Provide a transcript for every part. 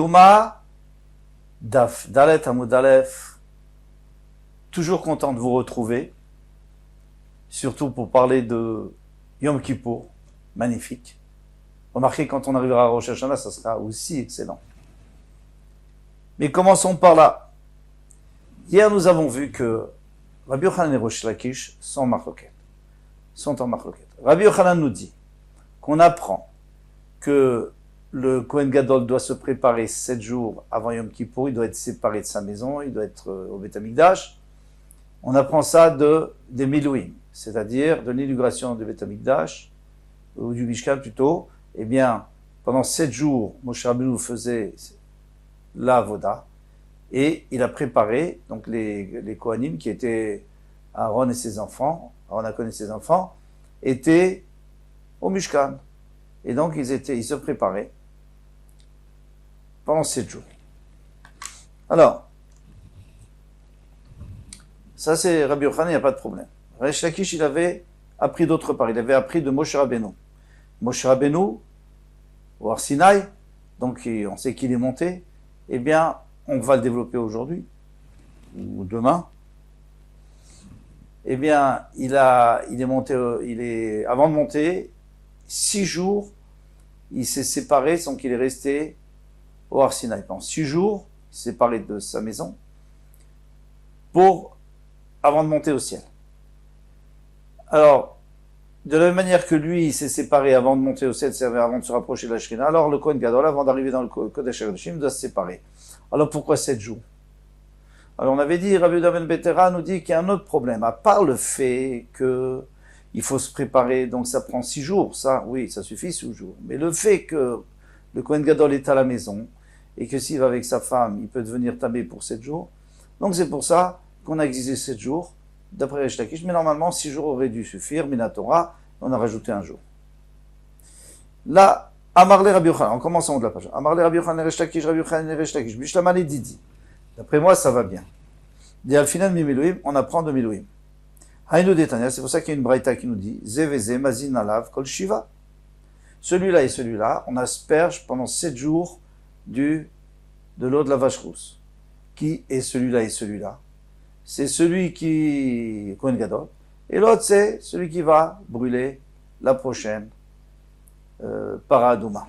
Adouma, Daf, Dalet Hamoud Aleph, toujours content de vous retrouver, surtout pour parler de Yom Kippour, magnifique. Remarquez, quand on arrivera à Rosh Hashanah, ça sera aussi excellent. Mais commençons par là. Hier, nous avons vu que Rabbi Yochanan et Rosh Lakish sont en marloquette. Rabbi Yochanan nous dit qu'on apprend que le Kohen Gadol doit se préparer 7 jours avant Yom Kippour, il doit être séparé de sa maison, il doit être au Beth Amikdash. On apprend ça des Milouim, c'est-à-dire de l'inauguration du Beth Amikdash, ou du Mishkan plutôt. Eh bien, pendant 7 jours, Moshe Rabbeinu faisait la Avoda, et il a préparé donc les Kohanim qui étaient Aaron et ses enfants, étaient au Mishkan. Et donc ils se préparaient pendant 7 jours. Alors, ça c'est Rabbi Yochanan, il n'y a pas de problème. Resh Lakish, il avait appris d'autre part, il avait appris de Moshe Rabbeinu. Moshe Rabbeinu, au Har Sinaï, donc on sait qu'il est monté, eh bien, on va le développer aujourd'hui, ou demain. Eh bien, avant de monter, 6 jours, il s'est séparé sans qu'il est resté au Har Sinaï. Pendant 6 jours, il s'est séparé de sa maison avant de monter au ciel. Alors, de la même manière que lui, il s'est séparé avant de monter au ciel, avant de se rapprocher de la Shekhinah, alors le Kohen Gadol, avant d'arriver dans le Kodesh HaKodashim, doit se séparer. Alors pourquoi 7 jours? Alors on avait dit, Rabbi Daven Betera nous dit qu'il y a un autre problème, à part le fait que il faut se préparer, donc ça prend 6 jours, ça, oui, ça suffit 6 jours. Mais le fait que le Kohen Gadol est à la maison, et que s'il va avec sa femme, il peut devenir tamé pour 7 jours, donc c'est pour ça qu'on a exigé 7 jours, d'après Resh Lakish, mais normalement 6 jours auraient dû suffire, Minatora, on a rajouté un jour. Là, Amarle Rabbi Yochanan, on commence en haut de la page. Amarle Rabbi Yochanan Resh Lakish, Rabbi Yochanan Resh Lakish, Bishlamane Didi. D'après moi, ça va bien. Dit Alfinan mi Milouim, on apprend de Milouim. Haïnou Detania, c'est pour ça qu'il y a une braïta qui nous dit, Zeveze, Mazin Alav, Kol Shiva. Celui-là et celui-là, on asperge pendant 7 jours de l'eau de la vache rousse. Qui est celui-là et celui-là? C'est celui qui est Kohen Gadol, et l'autre c'est celui qui va brûler la prochaine Paradouma.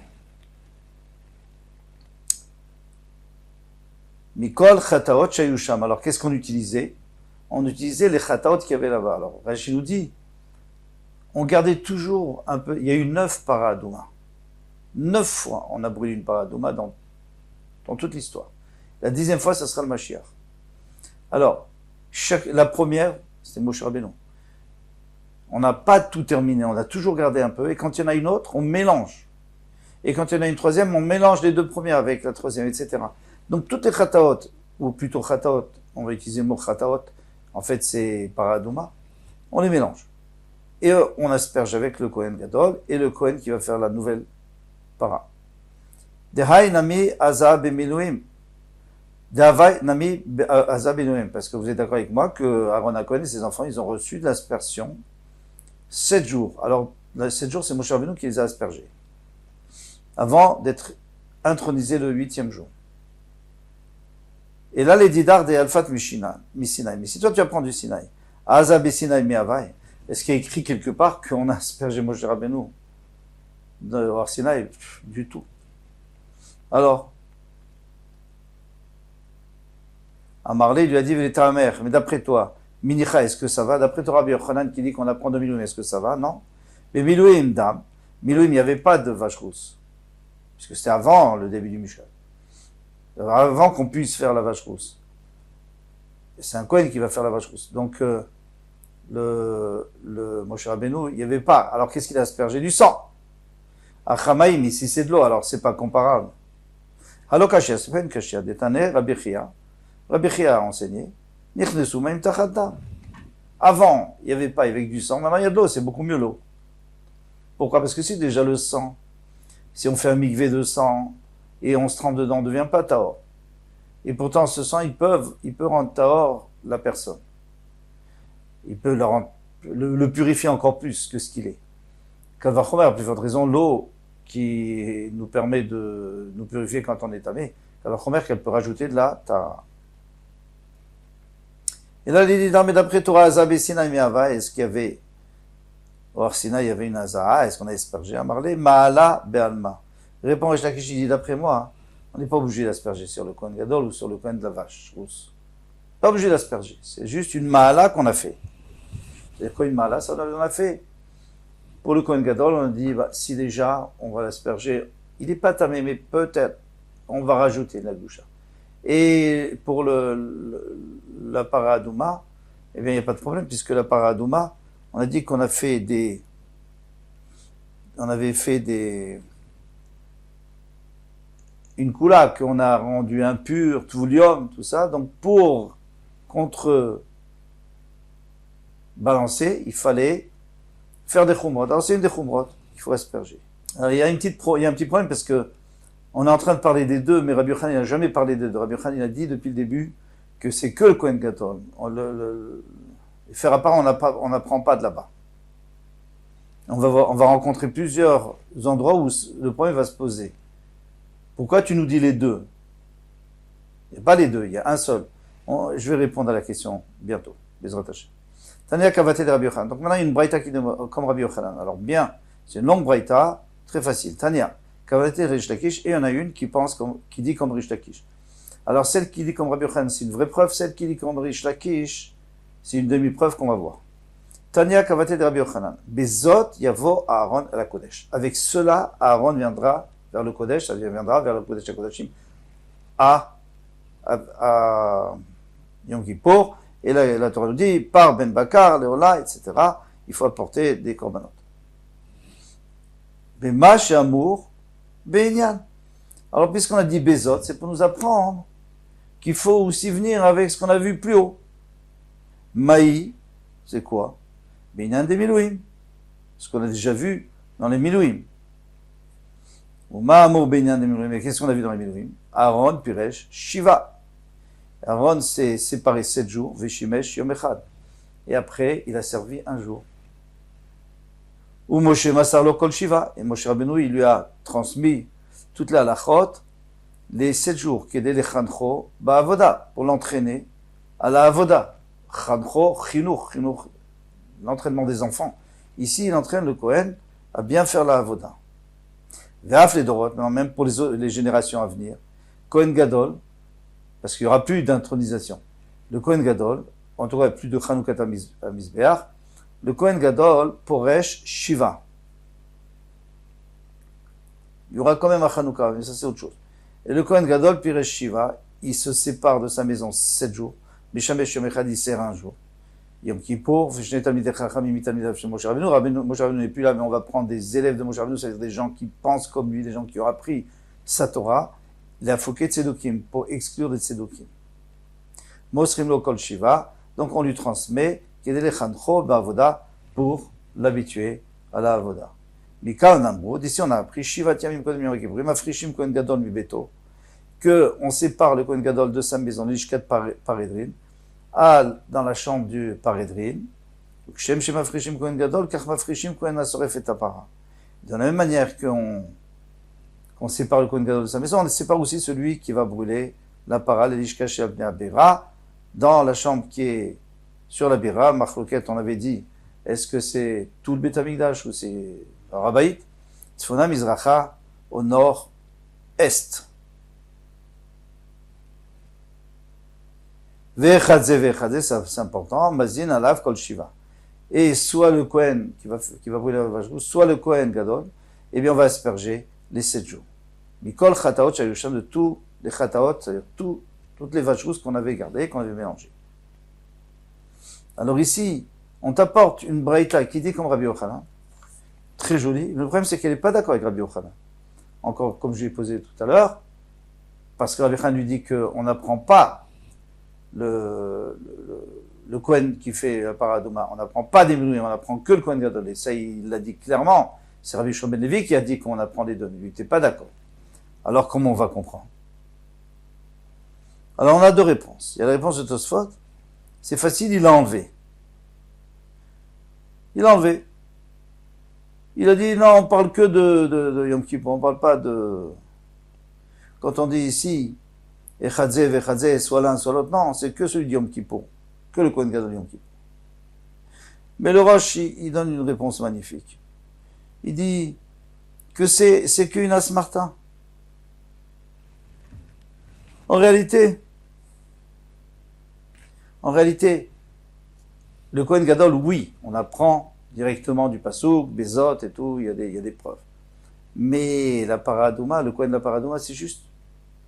Mikol Chataot Shayusham. Alors qu'est-ce qu'on utilisait? On utilisait les Chataot qu'il y avait là-bas. Alors Rashi nous dit, on gardait toujours un peu, il y a eu 9 Paradouma. 9 fois on a brûlé une Paradouma dans toute l'histoire. La 10e fois, ça sera le Mashiach. Alors, la première, c'était Moshe Rabbeinu. On n'a pas tout terminé, on a toujours gardé un peu, et quand il y en a une autre, on mélange. Et quand il y en a une troisième, on mélange les 2 premières avec la troisième, etc. Donc toutes les Chataot, ou plutôt Chataot, on va utiliser le mot Chataot, en fait c'est Paradouma, on les mélange. Et on asperge avec le Kohen Gadol, et le Kohen qui va faire la nouvelle Para. Dehai nami azab emiluim. Davai nami azab emiluim. Parce que vous êtes d'accord avec moi que Aaron HaKohen et ses enfants, ils ont reçu de l'aspersion 7 jours. Alors, 7 jours, c'est Moshe Rabbeinu qui les a aspergés. Avant d'être intronisé le 8e jour. Et là, les didars des Alfat Mishinaï. Mais si toi tu apprends du Sinaï, Azab et Sinaï miavai, est-ce qu'il y a écrit quelque part qu'on a aspergé Moshe Rabbeinu de Har Sinaï? Du tout. Alors, Amarle lui a dit, ta mère, mais d'après toi, Minicha, est-ce que ça va? D'après toi, Rabbi Yochanan qui dit qu'on apprend de Milouim, est-ce que ça va? Non. Mais Milouim, dame, Milouim, il n'y avait pas de vache rousse. Parce que c'était avant le début du Mishkan. Avant qu'on puisse faire la vache rousse. Et c'est un Kohen qui va faire la vache rousse. Donc, le Moshe Rabbeinu, il n'y avait pas. Alors, qu'est-ce qu'il a aspergé? Du sang. Achamaïm, ici c'est de l'eau, alors c'est pas comparable. Halo Kashia, c'est pas une Kashia. Détané, Rabbi Chia. Rabbi Chia a enseigné. Nichnesu maim tachata. Avant, il n'y avait pas avec du sang. Maintenant, il y a de l'eau, c'est beaucoup mieux l'eau. Pourquoi? Parce que c'est déjà le sang. Si on fait un mikvé de sang et on se trempe dedans, on ne devient pas tahor. Et pourtant, ce sang, il peut rendre tahor la personne. Il peut le purifier encore plus que ce qu'il est. Kalvachomer, à plus forte raison, l'eau qui nous permet de nous purifier quand on est tamé, la Chomer qu'elle peut rajouter de la Tara. Et là, il dit, non, mais d'après Torah, Azab et Sinaï Miava, est-ce qu'il y avait, or Sinaï, il y avait une Azara, est-ce qu'on a aspergé à Marlé? Maala Be'alma. Répond Resh Lakish, il dit, d'après moi, on n'est pas obligé d'asperger sur le Kohen Gadol ou sur le Kohen de la vache rousse. Pas obligé d'asperger. C'est juste une Maala qu'on a fait. C'est-à-dire quoi une Maala? Ça, on a fait. Pour le Kohen Gadol, on a dit, bah, si déjà, on va l'asperger, il n'est pas tamé, mais peut-être, on va rajouter de la goucha. Et pour la paradouma, eh bien, il n'y a pas de problème, puisque la paradouma, on a dit qu'on a fait une coula qu'on a rendue impure, thulium, tout ça. Donc, pour contrebalancer, il fallait faire des khumrot. Alors, c'est une des khumrot qu'il faut asperger. Alors, il y a un petit problème parce que on est en train de parler des deux, mais Rabbi Yochanan n'a jamais parlé des deux. Rabbi Yochanan a dit depuis le début que c'est que le Kohen Gadol. Faire à part, on n'apprend pas de là-bas. On va rencontrer plusieurs endroits où le problème va se poser. Pourquoi tu nous dis les deux? Il n'y a pas les deux, il y a un seul. Je vais répondre à la question bientôt. Bezrat Hashem. Tania Kavate de Rabbi Yochanan. Donc maintenant, il y a une braïta qui est comme Rabbi Yochanan. Alors bien, c'est une longue braïta, très facile. Tania Kavate Rish Lakish, et il y en a une qui dit comme Rish Lakish. Alors celle qui dit comme Rabbi Yochanan, c'est une vraie preuve. Celle qui dit comme Rish Lakish, c'est une demi-preuve qu'on va voir. Tania Kavate de Rabbi Yochanan. Bezot Yavo Aaron à la Kodesh. Avec cela, Aaron viendra vers le Kodesh, ça viendra vers le Kodesh à Kodashim à Yom Kippour. Et là, la Torah nous dit, par Ben Bakar, Léola, etc., il faut apporter des korbanot. Bema Shamour, Be'inyan. Alors, puisqu'on a dit Bezot, c'est pour nous apprendre qu'il faut aussi venir avec ce qu'on a vu plus haut. Maï, c'est quoi? Be'inyan des Milouim. Ce qu'on a déjà vu dans les Milouim. Ou Ma'amour Be'inyan des Milouim. Mais qu'est-ce qu'on a vu dans les Milouim? Aaron, Piresh, Shiva. Aaron s'est séparé 7 jours, Veshimesh Yom Echad. Et après, il a servi un jour. Ou Moshe Masarlo Kol Shiva. Et Moshe Rabbeinu, il lui a transmis toute la halachot, les 7 jours, Kedé le Chancho, Ba'avoda, pour l'entraîner à la Avoda. Chancho, Chinuch, l'entraînement des enfants. Ici, il entraîne le Kohen à bien faire la Avoda. Ve'af les Dorot, même pour les générations à venir. Kohen Gadol, parce qu'il n'y aura plus d'intronisation. Le Kohen Gadol, en tout cas plus de Chanoukat à Mizbeach, le Kohen Gadol, Poresh Shiva. Il y aura quand même un Chanouka, mais ça c'est autre chose. Et le Kohen Gadol, Piresh Shiva, il se sépare de sa maison 7 jours. Mishamesh Yom Echad, il sert un jour. Yom Kippour, Vishne Talmidei Chachamim Mitalmidav chez Moshe Rabbeinu. Moshe Rabbeinu n'est plus là, mais on va prendre des élèves de Moshe Rabbeinu, c'est-à-dire des gens qui pensent comme lui, des gens qui ont appris sa Torah. Il a foqué Tzedokim pour exclure des Tzedokim. Mosrim lo kol Shiva, donc on lui transmet Kedele Chancho Ba'avoda pour l'habituer à la Avoda. Mika Namrud, ici on a appris Shiva Tiamim Kodem Yom Kippurim, Mafrishim Kohen Gadol mi Beto, que on sépare le Kohen Gadol de sa maison, l'Ishkat Paredrin, dans la chambre du Paredrin. Shem Shem Mafrishim Kohen Gadol, Kach Mafrishim Kohen Asoref et Tapara. De la même manière qu'on sépare le Kohen Gadol de sa maison, on sépare aussi celui qui va brûler la para, l'Ishka chez Abnei Abera, dans la chambre qui est sur la Bira. Machloket, on avait dit, est-ce que c'est tout le Beth Amikdash ou c'est Rabaït? Tzfona Mizracha, au nord-est. Vechadze, c'est important, Mazin Alav Kol Shiva. Et soit le Kohen qui va brûler la vache rousse, soit le Kohen Gadol, eh bien on va asperger les 7 jours. Mikol Chataot Shayusham, de tous les Chataot, c'est-à-dire toutes les vaches rousses qu'on avait gardées, qu'on avait mélangées. Alors ici, on t'apporte une braïta qui dit comme Rabbi Yochanan, très jolie. Le problème, c'est qu'elle n'est pas d'accord avec Rabbi Yochanan. Encore, comme je l'ai posé tout à l'heure, parce que Rabbi Yochanan lui dit qu'on n'apprend pas le Kohen qui fait la paradouma, on n'apprend pas des Milouim, on n'apprend que le Kohen Gadol. Et ça, il l'a dit clairement. C'est Rabbi Shimon ben Levi qui a dit qu'on apprend les deux. Mais lui, il n'était pas d'accord. Alors, comment on va comprendre? Alors, on a 2 réponses. Il y a la réponse de Tosfot. C'est facile, il a enlevé. Il a enlevé. Il a dit, non, on parle que de Yom Kippur, on parle pas de... Quand on dit ici, Echadze, Vechadze, soit l'un, soit l'autre. Non, c'est que celui de Yom Kippour. Que le Kohen Gadol Yom Kippour. Mais le Rosh, il donne une réponse magnifique. Il dit que c'est qu'une asmarta. En réalité, le Kohen Gadol, oui, on apprend directement du Passouk, Bezot et tout, il y a des preuves. Mais la Paradouma, le Kohen de la Paradouma, c'est juste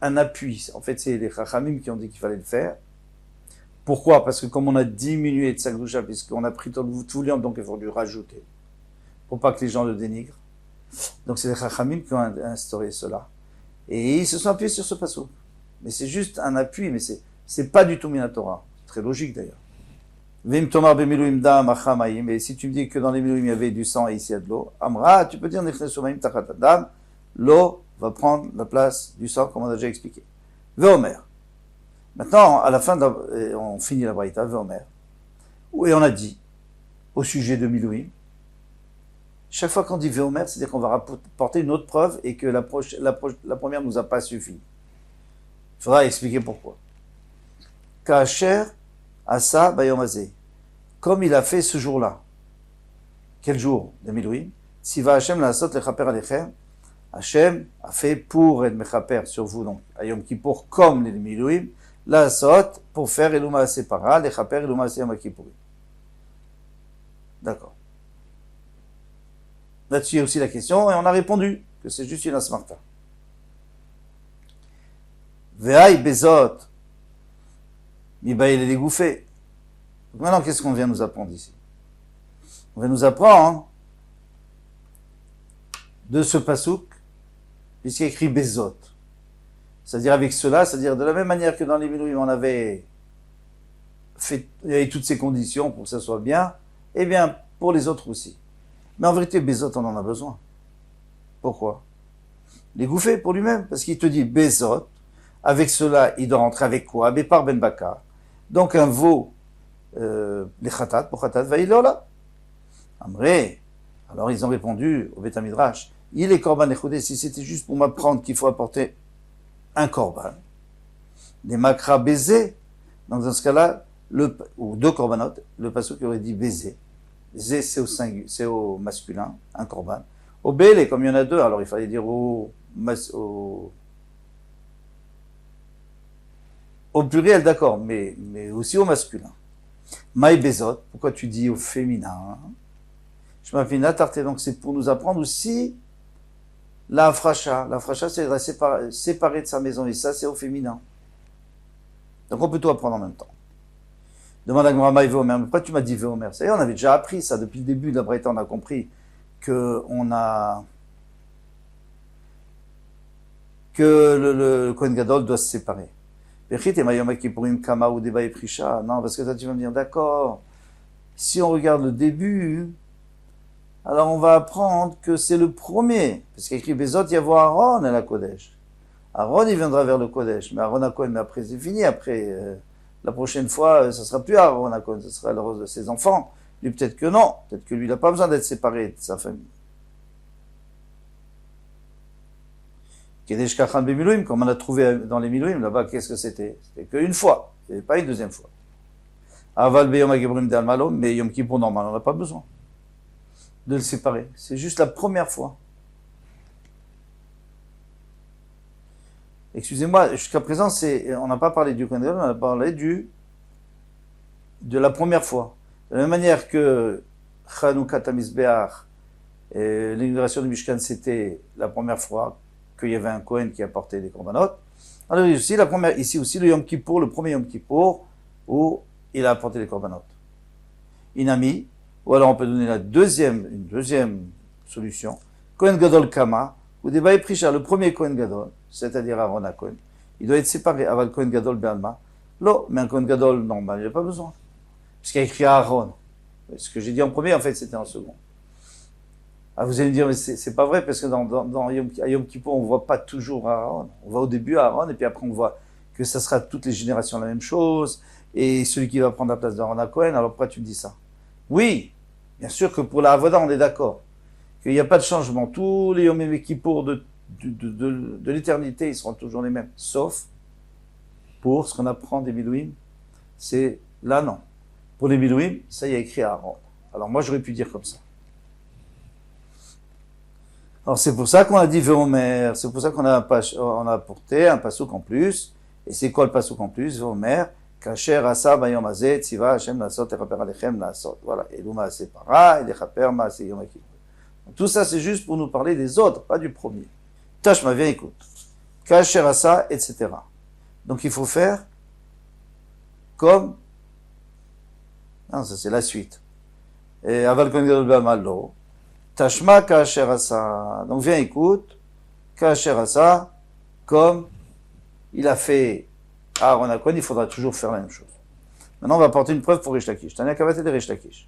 un appui. En fait, c'est les Chachamim qui ont dit qu'il fallait le faire. Pourquoi? Parce que comme on a diminué de Tzakdusha, puisqu'on a pris tout l'yom, donc il faut lui rajouter. Pour pas que les gens le dénigrent. Donc c'est les Chachamim qui ont instauré cela. Et ils se sont appuyés sur ce Passouk. Mais c'est juste un appui, mais c'est pas du tout Minatora. C'est très logique d'ailleurs. Vim tomar bemiluim da machamaim. Et si tu me dis que dans les miluim il y avait du sang et ici il y a de l'eau, amra, tu peux dire nechnesumaim tachat adam. L'eau va prendre la place du sang, comme on a déjà expliqué. Veomer. Maintenant, à la fin, on finit la braïta, Veomer. Et on a dit, au sujet de miluim, chaque fois qu'on dit Veomer, c'est-à-dire qu'on va rapporter une autre preuve et que la première nous a pas suffi. Il faudra expliquer pourquoi. Kacher Asa Bayomazé. Comme il a fait ce jour-là. Quel jour de Milouim? Siva Hashem la sot lechaper alechem. Hashem a fait pour être mechaper sur vous, donc, à Yom Kippour, comme les Milouim, la sot pour faire Eluma Separa, lechaper Eluma Yom Kippourim. D'accord. Là-dessus, il y a aussi la question, et on a répondu que c'est juste une asmarta. Ve'ai bezot. Mibaïl est dégoûté. Maintenant, qu'est-ce qu'on vient nous apprendre ici? On vient nous apprendre de ce pasouk, puisqu'il y a écrit Bezot. C'est-à-dire avec cela, c'est-à-dire de la même manière que dans les Milouim, on avait fait, il y avait toutes ces conditions pour que ça soit bien, eh bien, pour les autres aussi. Mais en vérité, Bezot, on en a besoin. Pourquoi? Dégoûté pour lui-même, parce qu'il te dit Bezot, avec cela, il doit rentrer avec quoi? Bepar ben Bakar. Donc un veau, les khatat, pour khatat, va il là. Amré. Alors ils ont répondu au Beth Midrash. Il est korban echoudé, si c'était juste pour m'apprendre qu'il faut apporter un korban. Des makra baisés. Donc dans ce cas-là, ou deux korbanotes, le pasuk aurait dit baiser. Zé, c'est au masculin, un korban. Au bélé, comme il y en a deux, alors il fallait dire au pluriel, d'accord, mais aussi au masculin. Maï bezot, pourquoi tu dis au féminin? Je m'appelle Natarté, donc c'est pour nous apprendre aussi la afracha. La afracha, c'est séparé de sa maison, et ça, c'est au féminin. Donc on peut tout apprendre en même temps. Demande à Gmara Maï Veomer, mais pourquoi tu m'as dit Veomer? Ça y est, on avait déjà appris ça depuis le début de la Braïta, on a compris que le Kohen Gadol doit se séparer. Non, parce que toi tu vas me dire, d'accord, si on regarde le début, alors on va apprendre que c'est le premier, parce qu'il y a écrit Bezot, il y a Aaron à la Kodesh. Aaron, il viendra vers le Kodesh, mais Aaron à Kohen, mais après c'est fini, après, la prochaine fois, ça sera plus Aaron à Kohen, ce sera le rose de ses enfants. Lui, peut-être que non, peut-être que lui, il n'a pas besoin d'être séparé de sa famille. Kedesh Kachan Bemiluim, comme on a trouvé dans les Miluim, là-bas, qu'est-ce que c'était? C'était qu'une fois, c'était pas une deuxième fois. Aval Beyom Agebrim de Almalom, mais Yom Kippur normal, on n'a pas besoin de le séparer. C'est juste la première fois. Excusez-moi, jusqu'à présent, on n'a pas parlé du Kohen Gadol, on a parlé de la première fois. De la même manière que Chanukah Tamizbeach, l'inauguration du Mishkan, c'était la première fois qu'il y avait un Kohen qui apportait des corbanotes. Alors ici, ici aussi, le Yom Kippour, le premier Yom Kippour, où il a apporté les corbanotes. Inami, ou alors on peut donner une deuxième solution. Kohen Gadol Kama, ou des Baï Prisha, le premier Kohen Gadol, c'est-à-dire Aaron à Kohen, il doit être séparé avant le Kohen Gadol Be'alma. Là, mais un Kohen Gadol normal, il n'y a pas besoin. Puisqu'il y a écrit Aaron. Ce que j'ai dit en premier, en fait, c'était en second. Ah, vous allez me dire, mais c'est pas vrai, parce que à Yom Kippour, on voit pas toujours Aaron. On voit au début Aaron, et puis après on voit que ça sera toutes les générations la même chose, et celui qui va prendre la place d'Aaron à Cohen, alors pourquoi tu me dis ça? Oui, bien sûr que pour la Avoda, on est d'accord. Qu'il n'y a pas de changement. Tous les Yom Kippour de l'éternité, ils seront toujours les mêmes. Sauf pour ce qu'on apprend des Milouim, c'est là non. Pour les Milouim, ça y est écrit à Aaron. Alors moi j'aurais pu dire comme ça. Alors c'est pour ça qu'on a dit Veomer, c'est pour ça qu'on a apporté un pasouk en plus. Et c'est quoi le pasouk en plus? Veomer, Kacher asa bayom hazeh, tziva Hashem lasot echaper alechem lasot. Voilà. Et l'uma separa, et echaper maaseh yom kippur. Tout ça c'est juste pour nous parler des autres, pas du premier. Tashma, viens écoute. Kacher asa, etc. Donc il faut faire comme... Non, ça c'est la suite. Et aval kon gadol b'amalo. Tashma kacher asa. Donc viens écoute. Kacher asa, comme il a fait Aaron HaKohen, il faudra toujours faire la même chose. Maintenant on va apporter une preuve pour Rish Lakish. Tania Kavate de Rish Lakish.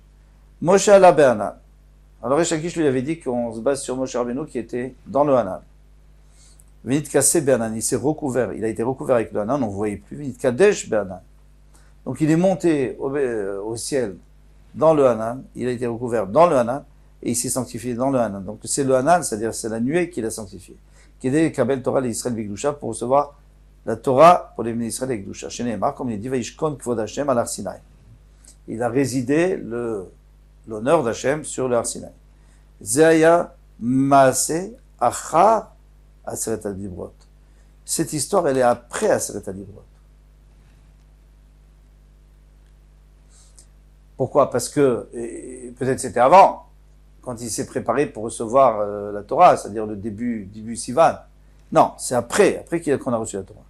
Moshe ala be'anan. Alors Rish Lakish lui avait dit qu'on se base sur Moshe Rabbeinu qui était dans le Hanan. Vinit Kassé be'anan, il s'est recouvert, il a été recouvert avec le Hanan, on ne voyait plus. Vinit Kadesh be'anan. Donc il est monté au ciel dans le Hanan, il a été recouvert dans le Hanan, et il s'est sanctifié dans le Hanan. Donc c'est le Hanan, c'est-à-dire c'est la nuée qu'il a sanctifié. Qui est Kabel Torah l'Israël Bigdusha pour recevoir la Torah pour les ministres de Gdusha. Chez Neymar, comme il dit, Vaishkon Kvod Hashem al Har Sinai. Il a résidé l'honneur d'Hachem sur le Har Sinai. Zeaya Maase Achar Aseret Adibrot. Cette histoire, elle est après Aseret Adibrot. Pourquoi? Parce que, peut-être c'était avant, quand il s'est préparé pour recevoir la Torah, c'est-à-dire le début Sivan. Non, c'est après qu'on a reçu la Torah.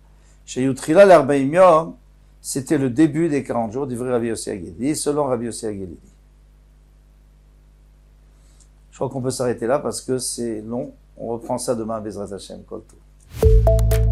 Chez Yutrila l'Arbaim Yom, c'était le début des 40 jours d'Ivri Rabbi Yossi Ageli, selon Rabbi Yossi Ageli. Je crois qu'on peut s'arrêter là parce que c'est long. On reprend ça demain à Bezrat Hashem. Kol Tov.